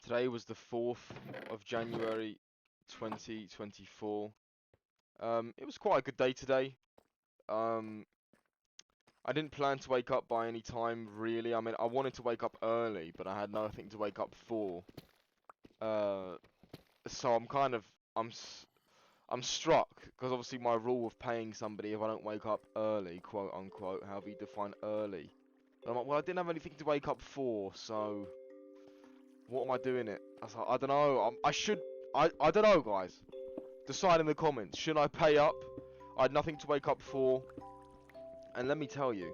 Today was the 4th of January 2024. It was quite a good day today. Um, I didn't plan to wake up by any time, really. I mean, I wanted to wake up early, but I had nothing to wake up for. Uh, so I'm kind of, I'm struck, because obviously my rule of paying somebody if I don't wake up early, quote unquote, however you define early. And I'm like, well, I didn't have anything to wake up for, so what am I doing it? I was like, I don't know. I don't know, guys. Decide in the comments. Should I pay up? I had nothing to wake up for. And let me tell you,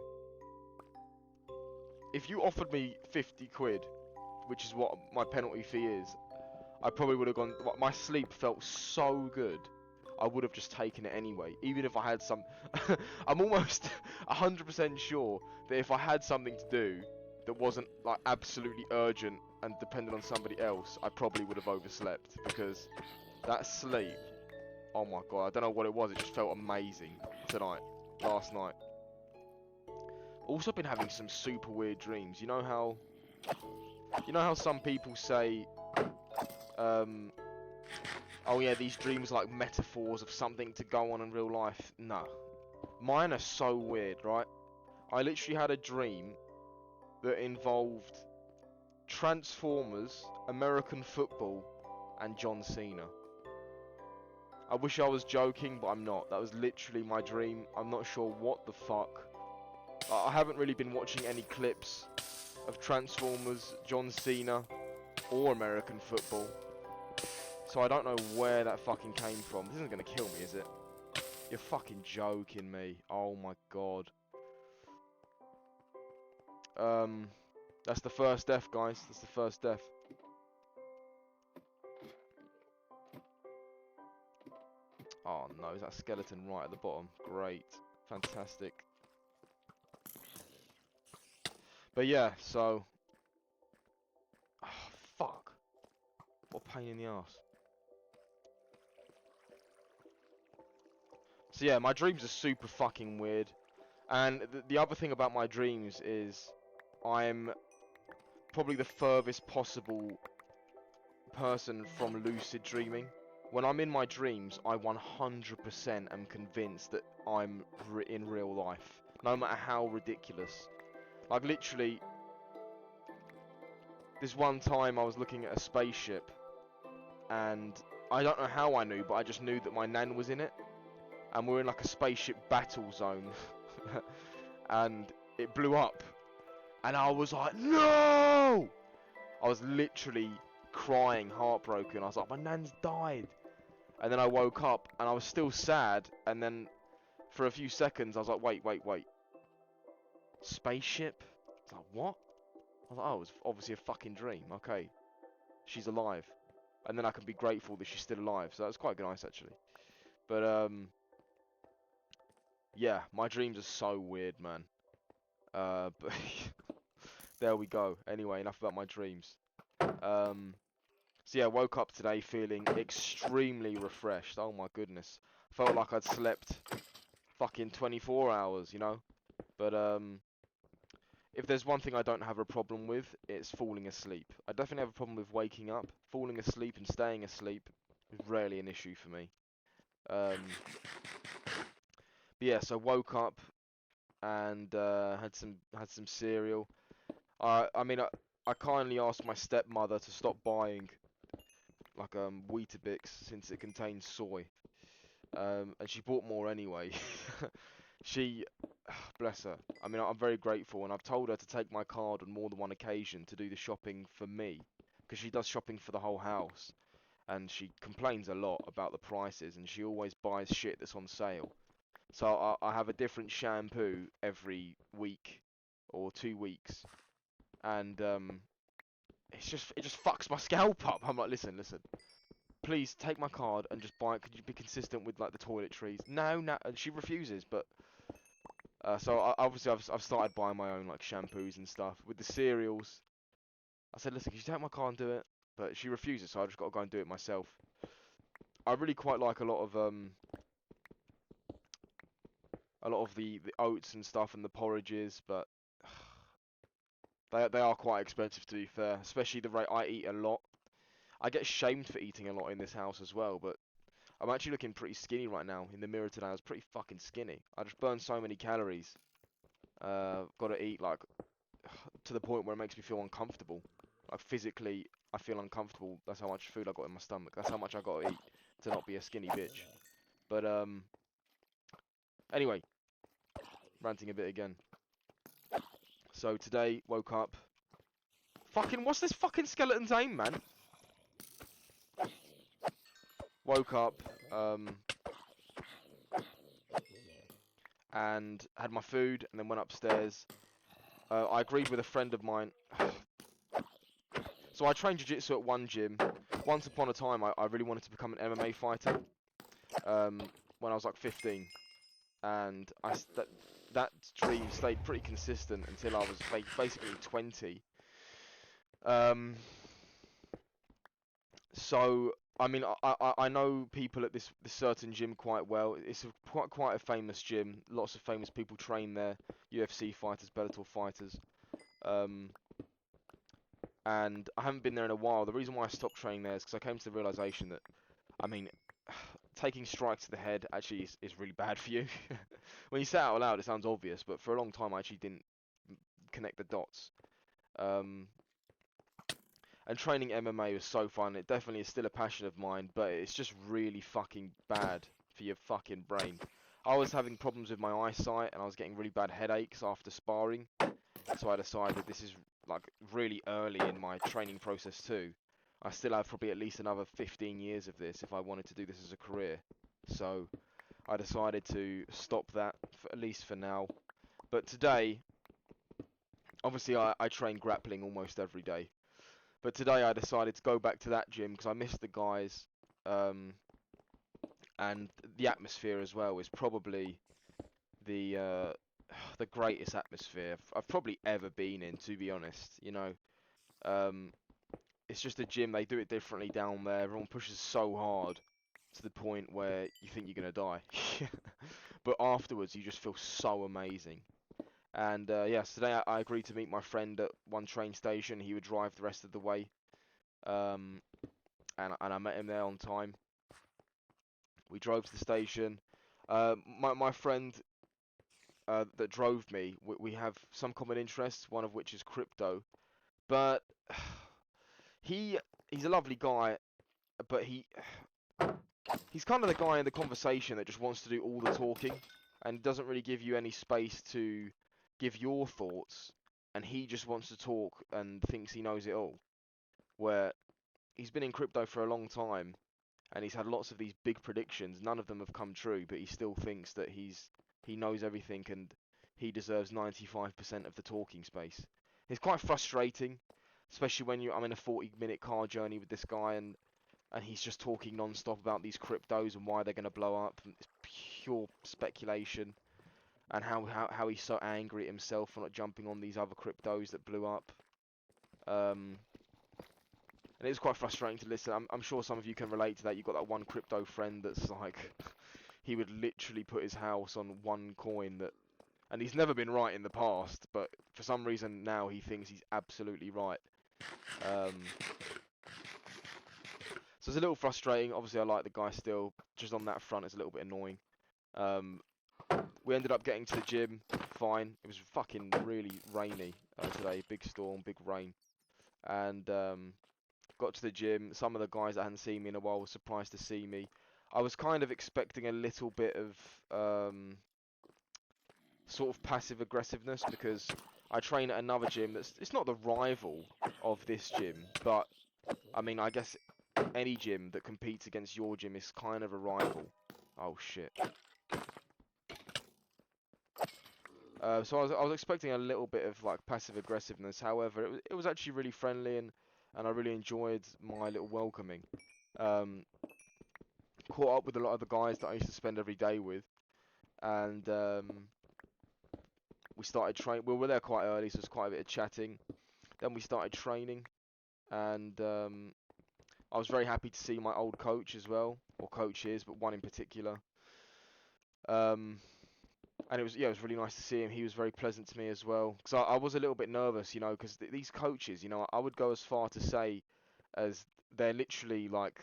if you offered me 50 quid, which is what my penalty fee is, I probably would have gone. My sleep felt so good. I would have just taken it anyway, even if I had some. I'm almost 100% sure that if I had something to do that wasn't like absolutely urgent and depended on somebody else, I probably would have overslept because that sleep. Oh my god, I don't know what it was. It just felt amazing tonight, last night. Also been having some super weird dreams. You know how some people say, um, oh yeah, these dreams are like metaphors of something to go on in real life. No, mine are so weird, right? I literally had a dream that involved Transformers, American football, and John Cena. I wish I was joking, but I'm not. That was literally my dream. I'm not sure what the fuck. I haven't really been watching any clips of Transformers, John Cena, or American football. So I don't know where that fucking came from. This isn't gonna kill me, is it? You're fucking joking me. Oh my god. Um, that's the first death, guys. That's the first death. Oh no, is that skeleton right at the bottom? Great. Fantastic. But yeah, so... Oh, fuck. What a pain in the ass. So yeah, my dreams are super fucking weird. And the other thing about my dreams is I'm probably the furthest possible person from lucid dreaming. When I'm in my dreams, I 100% am convinced that I'm in real life, no matter how ridiculous. Like literally, this one time I was looking at a spaceship, and I don't know how I knew, but I just knew that my nan was in it, and we're in like a spaceship battle zone, and it blew up, and I was like, no! I was literally crying, heartbroken. I was like, my nan's died. And then I woke up and I was still sad. And then for a few seconds I was like, wait, wait, wait. Spaceship? I was like, what? I was like, oh, it was obviously a fucking dream. Okay, she's alive. And then I can be grateful that she's still alive. So that was quite nice actually. But yeah, my dreams are so weird, man. But there we go. Anyway, enough about my dreams. Um, So yeah, woke up today feeling extremely refreshed. Oh my goodness. Felt like I'd slept fucking 24 hours, you know? But if there's one thing I don't have a problem with, it's falling asleep. I definitely have a problem with waking up. Falling asleep and staying asleep is rarely an issue for me. But yeah, so woke up and had some cereal. I kindly asked my stepmother to stop buying like Weetabix since it contains soy. And she bought more anyway. She, bless her. I mean, I'm very grateful, and I've told her to take my card on more than one occasion to do the shopping for me, because she does shopping for the whole house, and she complains a lot about the prices, and she always buys shit that's on sale. So I have a different shampoo every week or 2 weeks, and it just fucks my scalp up. I'm like, listen, listen. Please take my card and just buy it. Could you be consistent with like the toiletries? No, no, and she refuses. But so obviously I've started buying my own like shampoos and stuff with the cereals. I said, listen, can you take my card and do it? But she refuses, so I just got to go and do it myself. I really quite like a lot of the oats and stuff and the porridges, but they are quite expensive to be fair. Especially the rate I eat a lot. I get shamed for eating a lot in this house as well, but I'm actually looking pretty skinny right now. In the mirror today, I was pretty fucking skinny. I just burned so many calories. Got to eat like to the point where it makes me feel uncomfortable. Like physically, I feel uncomfortable. That's how much food I got in my stomach. That's how much I got to eat to not be a skinny bitch. But anyway, ranting a bit again. So today, woke up. Fucking, what's this fucking skeleton's aim, man? Woke up, and had my food, and then went upstairs. I agreed with a friend of mine. So I trained jiu-jitsu at one gym. Once upon a time, I really wanted to become an MMA fighter. When I was like 15, and that dream stayed pretty consistent until I was basically 20. So I mean, I know people at this certain gym quite well. It's quite a famous gym. Lots of famous people train there. UFC fighters, Bellator fighters. And I haven't been there in a while. The reason why I stopped training there is because I came to the realization that, I mean, taking strikes to the head actually is really bad for you. When you say it out loud, it sounds obvious, but for a long time I actually didn't connect the dots. And training MMA was so fun. It definitely is still a passion of mine, but it's just really fucking bad for your fucking brain. I was having problems with my eyesight, and I was getting really bad headaches after sparring. So I decided this is like really early in my training process too. I still have probably at least another 15 years of this if I wanted to do this as a career. So I decided to stop that, for, at least for now. But today, obviously I train grappling almost every day. But today I decided to go back to that gym because I missed the guys. And the atmosphere as well is probably the the greatest atmosphere I've probably ever been in, to be honest. You know, it's just a gym. They do it differently down there. Everyone pushes so hard to the point where you think you're gonna die, but afterwards you just feel so amazing. And yes, today I agreed to meet my friend at one train station. He would drive the rest of the way, um, and I met him there on time. We drove to the station. My friend that drove me, we have some common interests, one of which is crypto. But he he's a lovely guy, but he's kind of the guy in the conversation that just wants to do all the talking and doesn't really give you any space to give your thoughts, and he just wants to talk and thinks he knows it all. Where he's been in crypto for a long time and he's had lots of these big predictions, none of them have come true, but he still thinks that he knows everything and he deserves 95% of the talking space. It's quite frustrating, especially when I'm in a 40-minute car journey with this guy and he's just talking non-stop about these cryptos and why they're going to blow up. And it's pure speculation, and how he's so angry at himself for not jumping on these other cryptos that blew up. And it's quite frustrating to listen. I'm sure some of you can relate to that. You've got that one crypto friend that's like, he would literally put his house on one coin that, and he's never been right in the past, but for some reason now he thinks he's absolutely right. So it's a little frustrating. Obviously, I like the guy still. Just on that front, it's a little bit annoying. We ended up getting to the gym, fine. It was fucking really rainy today. Big storm, big rain. And got to the gym. Some of the guys that hadn't seen me in a while were surprised to see me. I was kind of expecting a little bit of sort of passive aggressiveness because I train at another gym it's not the rival of this gym, but I mean, I guess any gym that competes against your gym is kind of a rival. Oh shit. So I was expecting a little bit of like passive aggressiveness. However, it was actually really friendly and I really enjoyed my little welcoming. Caught up with a lot of the guys that I used to spend every day with, and we started training. We were there quite early, so it was quite a bit of chatting. Then we started training, and I was very happy to see my old coach as well, or coaches, but one in particular. And it was it was really nice to see him. He was very pleasant to me as well, because I was a little bit nervous, you know, because these coaches, you know, I would go as far to say as they're literally like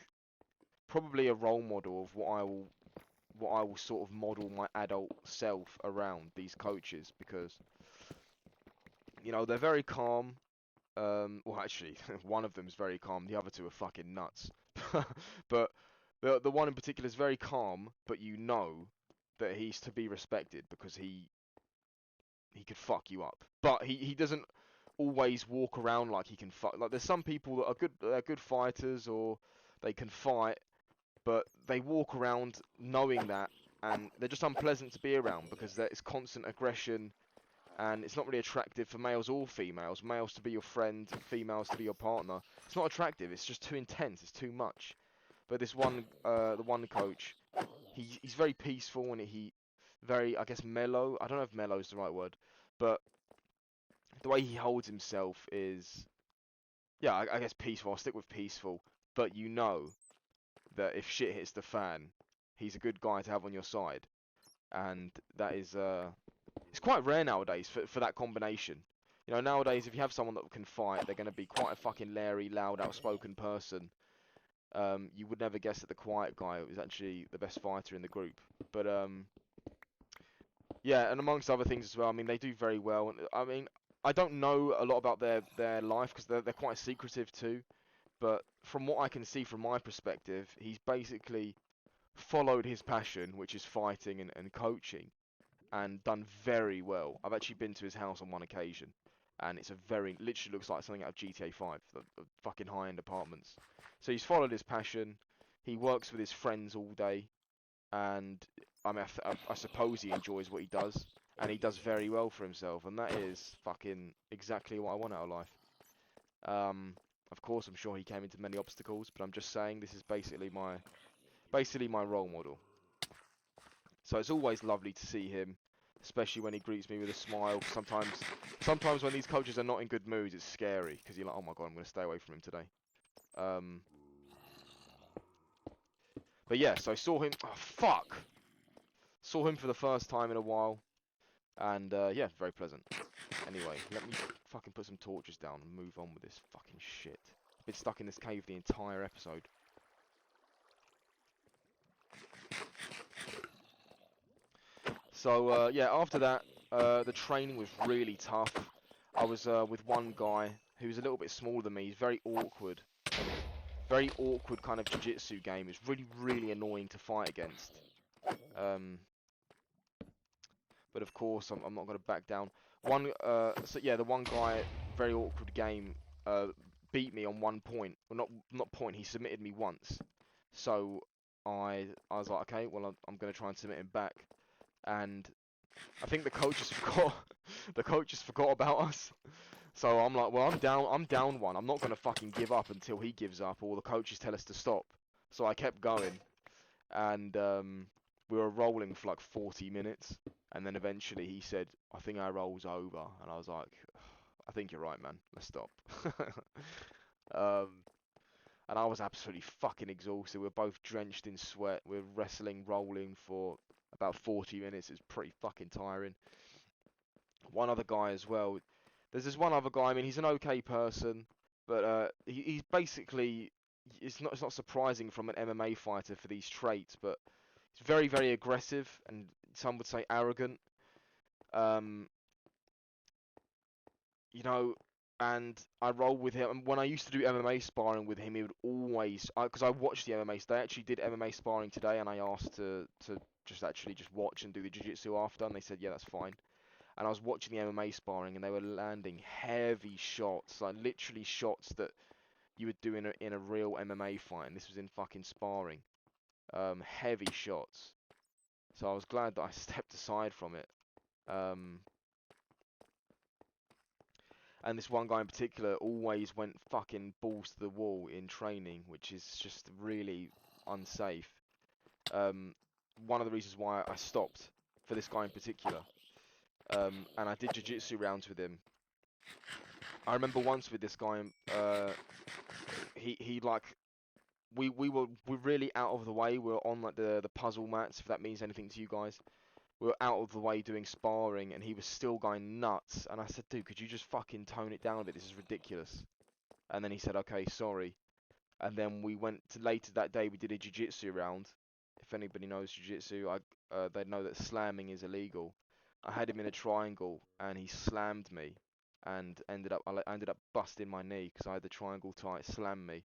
probably a role model of what I will sort of model my adult self around these coaches, because they're very calm. Well, actually, one of them's very calm. The other two are fucking nuts. But the one in particular is very calm, but you know that he's to be respected because he could fuck you up. But he doesn't always walk around like he can fuck. Like there's some people that are good, they're good fighters or they can fight, but they walk around knowing that, and they're just unpleasant to be around because it's constant aggression, and it's not really attractive for males or females. Males to be your friend, females to be your partner. It's not attractive. It's just too intense. It's too much. But this one, the one coach, he's very peaceful and he very, I guess, mellow. I don't know if mellow is the right word, but the way he holds himself is, yeah, I guess peaceful. I'll stick with peaceful. But you know that if shit hits the fan, he's a good guy to have on your side, and that is it's quite rare nowadays for that combination. Nowadays if you have someone that can fight, they're going to be quite a fucking leery, loud, outspoken person. You would never guess that the quiet guy was actually the best fighter in the group. But yeah, and amongst other things as well, I mean, they do very well. And I mean, I don't know a lot about their life because they're quite secretive too. But from what I can see from my perspective, he's basically followed his passion, which is fighting and coaching, and done very well. I've actually been to his house on one occasion, and it's literally looks like something out of GTA 5, the fucking high-end apartments. So he's followed his passion. He works with his friends all day, and I mean, I suppose he enjoys what he does, and he does very well for himself, and that is fucking exactly what I want out of life. Of course, I'm sure he came into many obstacles, but I'm just saying this is basically my role model. So it's always lovely to see him, especially when he greets me with a smile. Sometimes when these coaches are not in good moods, it's scary because you're like, oh my god, I'm going to stay away from him today. Um, but yeah, so I saw him. Oh fuck! Saw him for the first time in a while, and yeah, very pleasant. Anyway, let me fucking put some torches down and move on with this fucking shit. Been stuck in this cave the entire episode. So yeah, after that, the training was really tough. I was with one guy who was a little bit smaller than me. He's very awkward kind of jiu-jitsu game. It's really, really annoying to fight against. Um, but of course, I'm not going to back down. So yeah, the one guy, very awkward game, beat me on 1 point. Well, not point. He submitted me once. So I was like, okay, well I'm going to try and submit him back. And I think the coaches forgot. The coaches forgot about us. So I'm like, well, I'm down one. I'm not gonna fucking give up until he gives up or the coaches tell us to stop. So I kept going, and we were rolling for like 40 minutes, and then eventually he said, I think our roll's over, and I was like, I think you're right, man. Let's stop. um, and I was absolutely fucking exhausted. We were both drenched in sweat. We were wrestling, rolling for about 40 minutes. It's pretty fucking tiring. One other guy as well. There's this one other guy. I mean, he's an okay person, but he's basically. It's not surprising from an MMA fighter for these traits, but he's very very aggressive and some would say arrogant. Um, you know, and I roll with him. And when I used to do MMA sparring with him, he would always, because I watched the MMA. They actually did MMA sparring today, and I asked to just watch and do the jiu-jitsu after, and they said yeah, that's fine. And I was watching the MMA sparring, and they were landing heavy shots, like literally shots that you would do in a real MMA fight. And this was in fucking sparring, heavy shots. So I was glad that I stepped aside from it. Um, and this one guy in particular always went fucking balls to the wall in training, which is just really unsafe. Um, One of the reasons why I stopped for this guy in particular. And I did jiu-jitsu rounds with him. I remember once with this guy, he like we're really out of the way. We were on like the puzzle mats, if that means anything to you guys. We were out of the way doing sparring, and he was still going nuts. And I said, dude, could you just fucking tone it down a bit? This is ridiculous. And then he said, okay, sorry. And then we went to later that day. We did a jiu-jitsu round. If anybody knows jiu-jitsu, they know that slamming is illegal. I had him in a triangle, and he slammed me, and I ended up busting my knee because I had the triangle tight, slam me,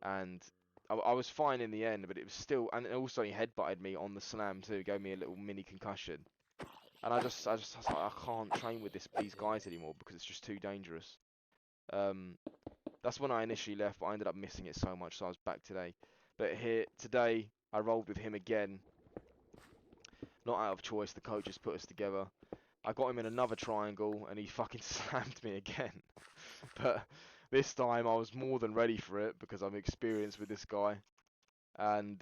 and I was fine in the end, but it was still, and also he headbutted me on the slam too, gave me a little mini concussion, and I was like, I can't train with these guys anymore because it's just too dangerous. Um, that's when I initially left, but I ended up missing it so much, so I was back today. But here today, I rolled with him again, not out of choice. The coaches put us together. I got him in another triangle, and he fucking slammed me again. But this time, I was more than ready for it because I'm experienced with this guy, and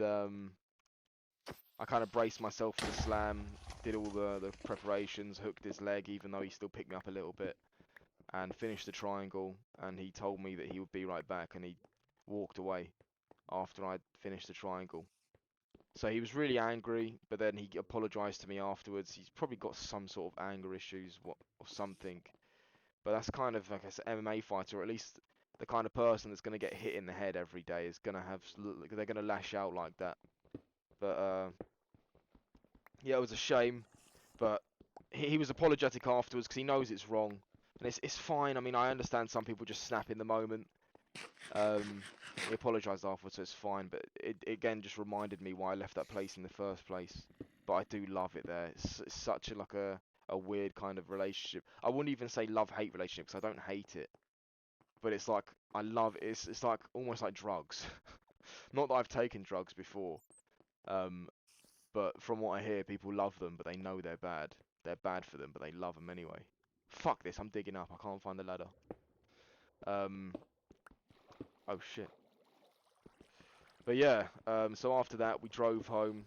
I kind of braced myself for the slam, did all the preparations, hooked his leg, even though he still picked me up a little bit, and finished the triangle. And he told me that he would be right back, and he walked away after I'd finished the triangle. So he was really angry, but then he apologized to me afterwards. He's probably got some sort of anger issues, or something. But that's kind of like an MMA fighter, or at least the kind of person that's going to get hit in the head every day is going to have, they're going to lash out like that. But yeah, it was a shame, but he was apologetic afterwards because he knows it's wrong, and it's fine. I mean, I understand some people just snap in the moment. He apologised afterwards, so it's fine. But it again just reminded me why I left that place in the first place. But I do love it there. It's such a weird kind of relationship. I wouldn't even say love-hate relationship because I don't hate it, but it's like I love it. It's like almost like drugs. Not that I've taken drugs before, um, but from what I hear, people love them, but they know they're bad. They're bad for them, but they love them anyway. Fuck this, I'm digging up. I can't find the ladder. Oh shit. But yeah, so after that, we drove home.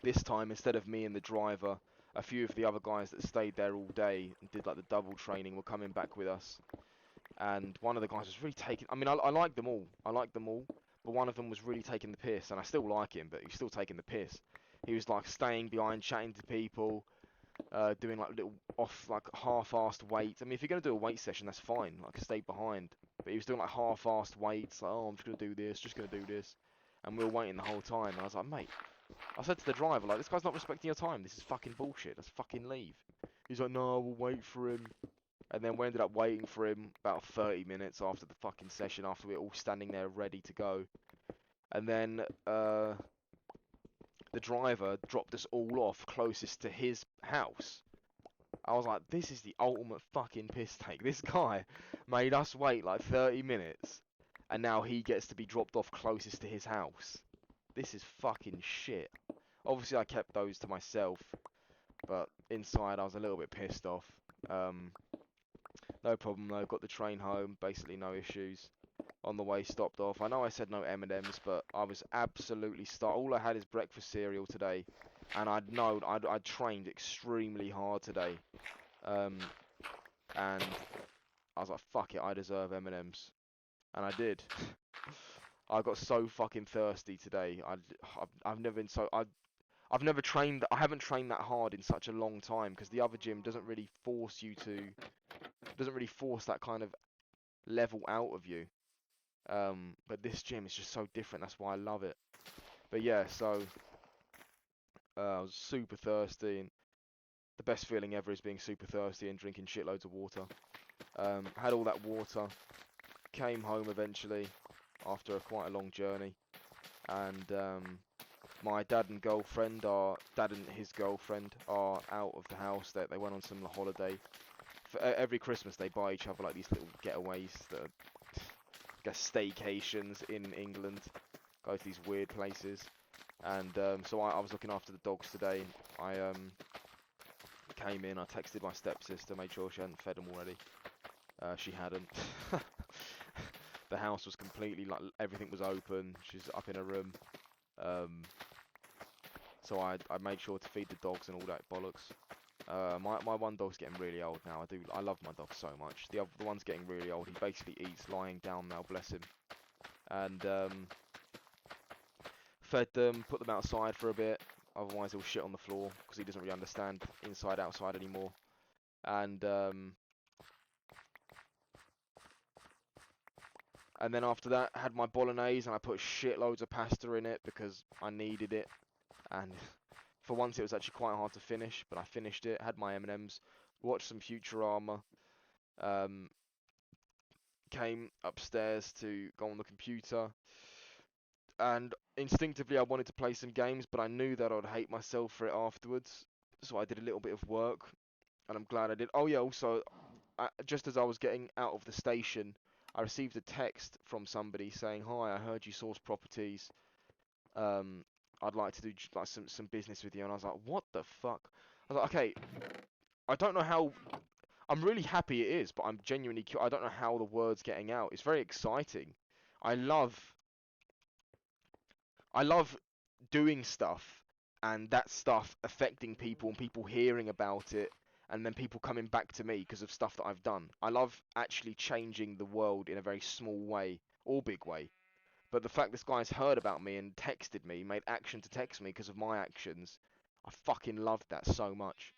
This time, instead of me and the driver, a few of the other guys that stayed there all day and did like the double training were coming back with us. And one of the guys was really taking, I mean, I like them all. I like them all. But one of them was really taking the piss, and I still like him, but he's still taking the piss. He was like staying behind, chatting to people, doing like little like half-assed weights. I mean, if you're gonna do a weight session, that's fine. Like stay behind. But he was doing like half-assed weights. Like, oh, I'm just gonna do this, just gonna do this, and we were waiting the whole time. And I was like, mate, I said to the driver, like, this guy's not respecting your time. This is fucking bullshit. Let's fucking leave. He's like, no, we'll wait for him. And then we ended up waiting for him about 30 minutes after the fucking session, after we were all standing there ready to go. And then the driver dropped us all off closest to his house. I was like, this is the ultimate fucking piss take. This guy made us wait like 30 minutes, and now he gets to be dropped off closest to his house. This is fucking shit. Obviously, I kept those to myself, but inside I was a little bit pissed off. No problem though, got the train home, basically no issues. On the way, stopped off. I know I said no M&Ms, but I was absolutely starved. All I had is breakfast cereal today, and I'd trained extremely hard today. And I was like, fuck it, I deserve M&Ms. And I did. I got so fucking thirsty today. I've never been so... I've never trained... I haven't trained that hard in such a long time, because the other gym doesn't really force you to... Doesn't really force that kind of level out of you. But this gym is just so different. That's why I love it. But yeah, so... I was super thirsty, and the best feeling ever is being super thirsty and drinking shitloads of water. Had all that water, came home eventually after quite a long journey, and my dad and his girlfriend are out of the house. They went on some holiday. For every Christmas they buy each other like these little getaways that are, I guess, staycations in England. Go to these weird places, and so I was looking after the dogs today. I came in, I texted my stepsister, made sure she hadn't fed them already. She hadn't. The house was completely, like, everything was open. She's up in her room. So I made sure to feed the dogs and all that bollocks. My one dog's getting really old now. I love my dog so much. The one's getting really old. He basically eats lying down now, bless him. And fed them, put them outside for a bit. Otherwise he'll shit on the floor because he doesn't really understand inside outside anymore. And And then after that, I had my bolognese and I put shitloads of pasta in it because I needed it. And for once, it was actually quite hard to finish, but I finished it. Had my M&Ms, watched some Futurama, um, came upstairs to go on the computer, and instinctively I wanted to play some games, but I knew that I'd hate myself for it afterwards. So I did a little bit of work, and I'm glad I did. Oh yeah, also, just as I was getting out of the station, I received a text from somebody saying, "Hi, I heard you source properties. Um, I'd like to do like some business with you." And I was like, "What the fuck?" I was like, "Okay, I don't know how. I'm really happy it is, but I'm genuinely I don't know how the word's getting out. It's very exciting. I love I love doing stuff and that stuff affecting people and people hearing about it and then people coming back to me because of stuff that I've done. I love actually changing the world in a very small way or big way. But the fact this guy's heard about me and texted me, made action to text me because of my actions, I fucking loved that so much.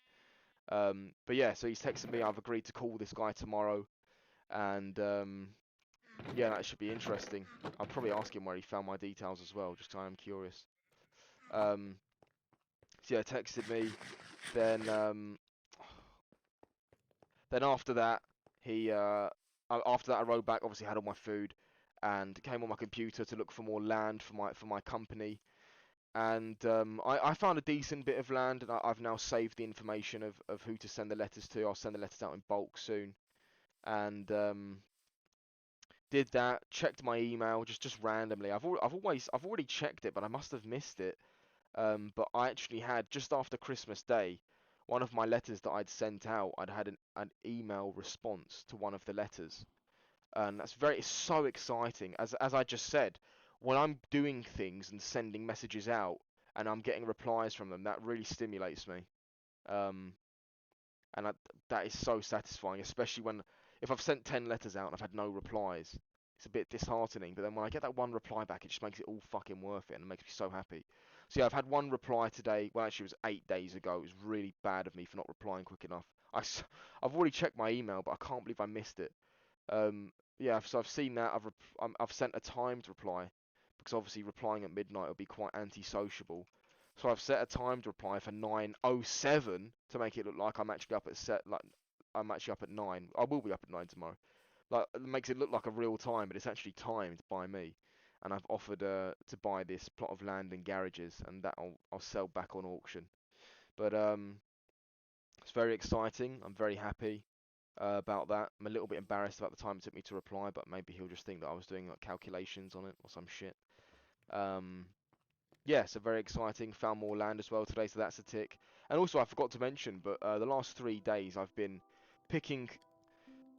But yeah, so he's texted me. I've agreed to call this guy tomorrow, and yeah, that should be interesting. I'll probably ask him where he found my details as well, just 'cause I am curious. Um, so yeah, texted me. Then then after that, after that I rode back. Obviously, had all my food, and came on my computer to look for more land for my company. And I found a decent bit of land, and I've now saved the information of who to send the letters to. I'll send the letters out in bulk soon, and did that. Checked my email just randomly. I've already checked it, but I must have missed it. But I actually had just after Christmas Day, one of my letters that I'd sent out. I'd had an email response to one of the letters, and it's so exciting. As I just said, when I'm doing things and sending messages out, and I'm getting replies from them, that really stimulates me. Um, and that is so satisfying, especially when if I've sent 10 letters out and I've had no replies. It's a bit disheartening, but then when I get that one reply back, it just makes it all fucking worth it, and it makes me so happy. So yeah, I've had one reply today. Well, actually, it was 8 days ago. It was really bad of me for not replying quick enough. I've already checked my email, but I can't believe I missed it. Yeah, so I've seen that. I've sent a timed reply because obviously replying at midnight will be quite antisociable. So I've set a timed reply for 9:07 to make it look like I'm actually up at I'm actually up at 9. I will be up at 9 tomorrow. Like it makes it look like a real time, but it's actually timed by me. And I've offered to buy this plot of land and garages, and that I'll sell back on auction. But it's very exciting. I'm very happy about that. I'm a little bit embarrassed about the time it took me to reply, but maybe he'll just think that I was doing like calculations on it or some shit. Um, yeah, so very exciting. Found more land as well today, so that's a tick. And also, I forgot to mention, but the last 3 days I've been picking.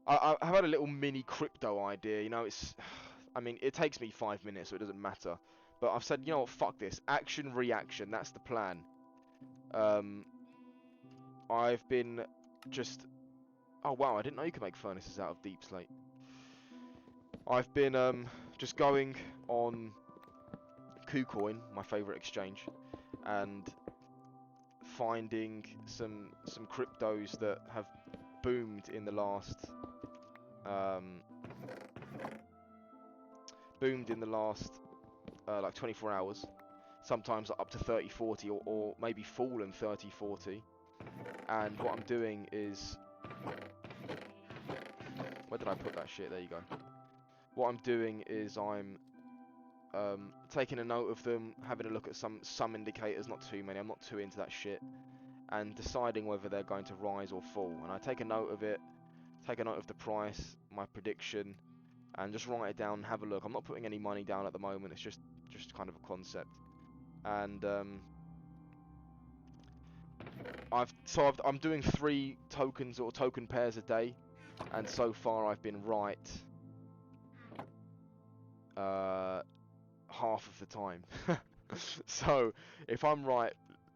I've had a little mini crypto idea. You know, I mean, it takes me 5 minutes, so it doesn't matter. But I've said, you know what, fuck this. Action, reaction. That's the plan. Um, I've been just. Oh wow, I didn't know you could make furnaces out of deep slate. I've been just going on KuCoin, my favorite exchange, and finding some cryptos that have boomed in the last um, like 24 hours. Sometimes up to 30, 40, or maybe fallen 30, 40. And what I'm doing is, where did I put that shit? There you go. What I'm doing is I'm taking a note of them, having a look at some indicators, not too many. I'm not too into that shit, and deciding whether they're going to rise or fall. And I take a note of it, take a note of the price, my prediction, and just write it down and have a look. I'm not putting any money down at the moment. It's just kind of a concept. And I'm doing 3 tokens or token pairs a day, and so far I've been right half of the time. So if I'm right,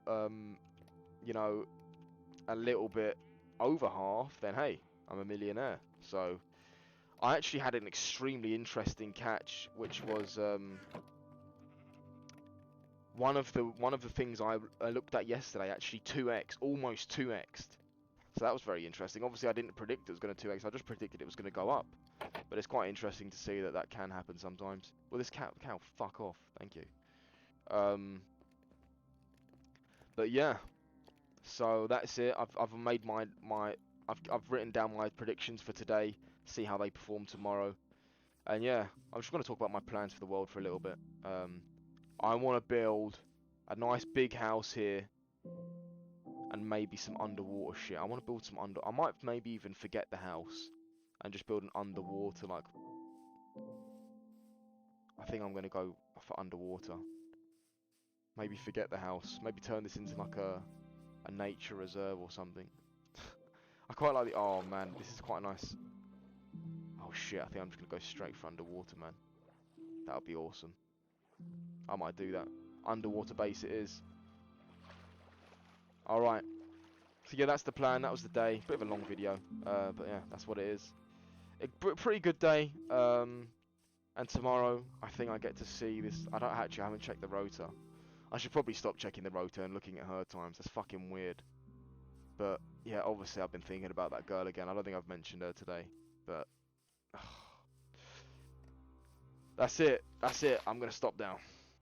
you know, a little bit over half, then hey, I'm a millionaire. So I actually had an extremely interesting catch, which was one of the things I looked at yesterday. Actually, 2x, almost 2x'd. So that was very interesting. Obviously, I didn't predict it was going to 2x. I just predicted it was going to go up. But it's quite interesting to see that that can happen sometimes. Well, this cow, fuck off. Thank you. But yeah. So that's it. I've made I've written down my predictions for today. See how they perform tomorrow. And yeah, I'm just going to talk about my plans for the world for a little bit. I want to build a nice big house here. And maybe some underwater shit. I want to build some I might maybe even forget the house and just build an underwater, like, I think I'm going to go for underwater. Maybe forget the house. Maybe turn this into like a nature reserve or something. I quite like the, oh man, this is quite nice. Oh shit, I think I'm just going to go straight for underwater, man. That would be awesome. I might do that. Underwater base it is. Alright. So yeah, that's the plan. That was the day. Bit of a long video. But yeah, that's what it is. Pretty good day. And tomorrow, I think I get to see this. I haven't checked the rotor. I should probably stop checking the rotor and looking at her times. That's fucking weird. But yeah, obviously I've been thinking about that girl again. I don't think I've mentioned her today. But that's it. I'm gonna stop now.